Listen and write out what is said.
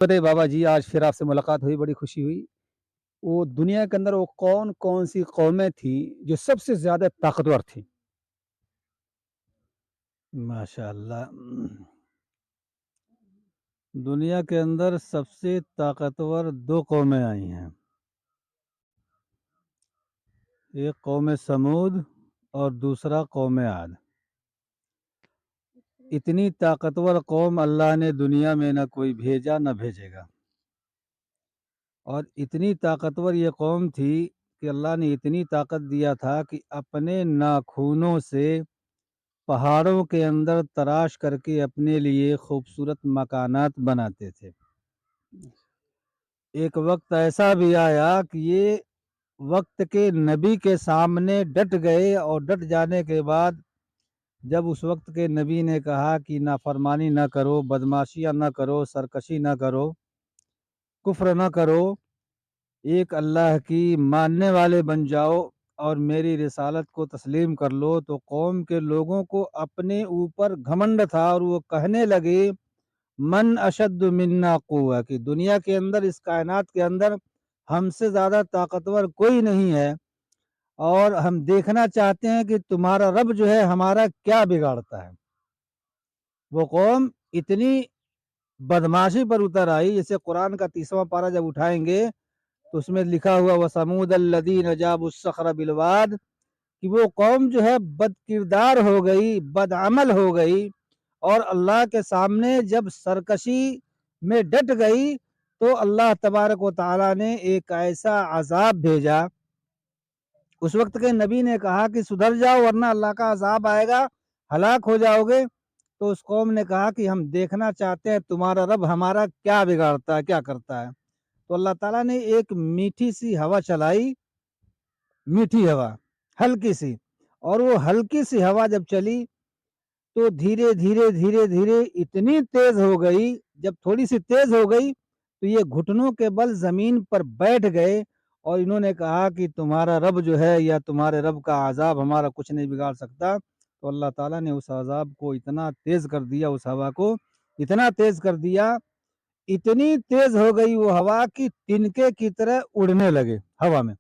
بتائیے بابا جی، آج پھر آپ سے ملاقات ہوئی، بڑی خوشی ہوئی۔ وہ دنیا کے اندر وہ کون کون سی قومیں تھیں جو سب سے زیادہ طاقتور تھیں؟ ماشاء اللہ۔ دنیا کے اندر سب سے طاقتور دو قومیں آئی ہیں، ایک قوم سمود اور دوسرا قوم عاد۔ اتنی طاقتور قوم اللہ نے دنیا میں نہ کوئی بھیجا نہ بھیجے گا، اور اتنی طاقتور یہ قوم تھی کہ اللہ نے اتنی طاقت دیا تھا کہ اپنے ناخونوں سے پہاڑوں کے اندر تراش کر کے اپنے لیے خوبصورت مکانات بناتے تھے۔ ایک وقت ایسا بھی آیا کہ یہ وقت کے نبی کے سامنے ڈٹ گئے، اور ڈٹ جانے کے بعد جب اس وقت کے نبی نے کہا کہ نافرمانی نہ کرو، بدماشیاں نہ کرو، سرکشی نہ کرو، کفر نہ کرو، ایک اللہ کی ماننے والے بن جاؤ اور میری رسالت کو تسلیم کر لو، تو قوم کے لوگوں کو اپنے اوپر گھمنڈ تھا، اور وہ کہنے لگے من اشد منا قوہ، کہ دنیا کے اندر، اس کائنات کے اندر ہم سے زیادہ طاقتور کوئی نہیں ہے، اور ہم دیکھنا چاہتے ہیں کہ تمہارا رب جو ہے ہمارا کیا بگاڑتا ہے۔ وہ قوم اتنی بدماشی پر اتر آئی، جیسے قرآن کا 30واں پارہ جب اٹھائیں گے تو اس میں لکھا ہوا وَثَمُودَ الَّذِينَ جَابُوا الصَّخْرَ بِالْوَادِ، کہ وہ قوم جو ہے بد کردار ہو گئی، بد عمل ہو گئی، اور اللہ کے سامنے جب سرکشی میں ڈٹ گئی تو اللہ تبارک و تعالیٰ نے ایک ایسا عذاب بھیجا۔ اس وقت کے نبی نے کہا کہ سدھر جاؤ ورنہ اللہ کا عذاب آئے گا، ہلاک ہو جاؤ گے۔ تو اس قوم نے کہا کہ ہم دیکھنا چاہتے ہیں تمہارا رب ہمارا کیا بگاڑتا ہے، کیا کرتا ہے۔ تو اللہ تعالیٰ نے ایک میٹھی سی ہوا چلائی، میٹھی ہوا، ہلکی سی، اور وہ ہلکی سی ہوا جب چلی تو دھیرے دھیرے دھیرے دھیرے اتنی تیز ہو گئی، جب تھوڑی سی تیز ہو گئی تو یہ گھٹنوں کے بل زمین پر بیٹھ گئے، اور انہوں نے کہا کہ تمہارا رب جو ہے یا تمہارے رب کا عذاب ہمارا کچھ نہیں بگاڑ سکتا۔ تو اللہ تعالیٰ نے اس عذاب کو اتنا تیز کر دیا، اس ہوا کو اتنا تیز کر دیا، اتنی تیز ہو گئی وہ ہوا کہ تنکے کی طرح اڑنے لگے ہوا میں۔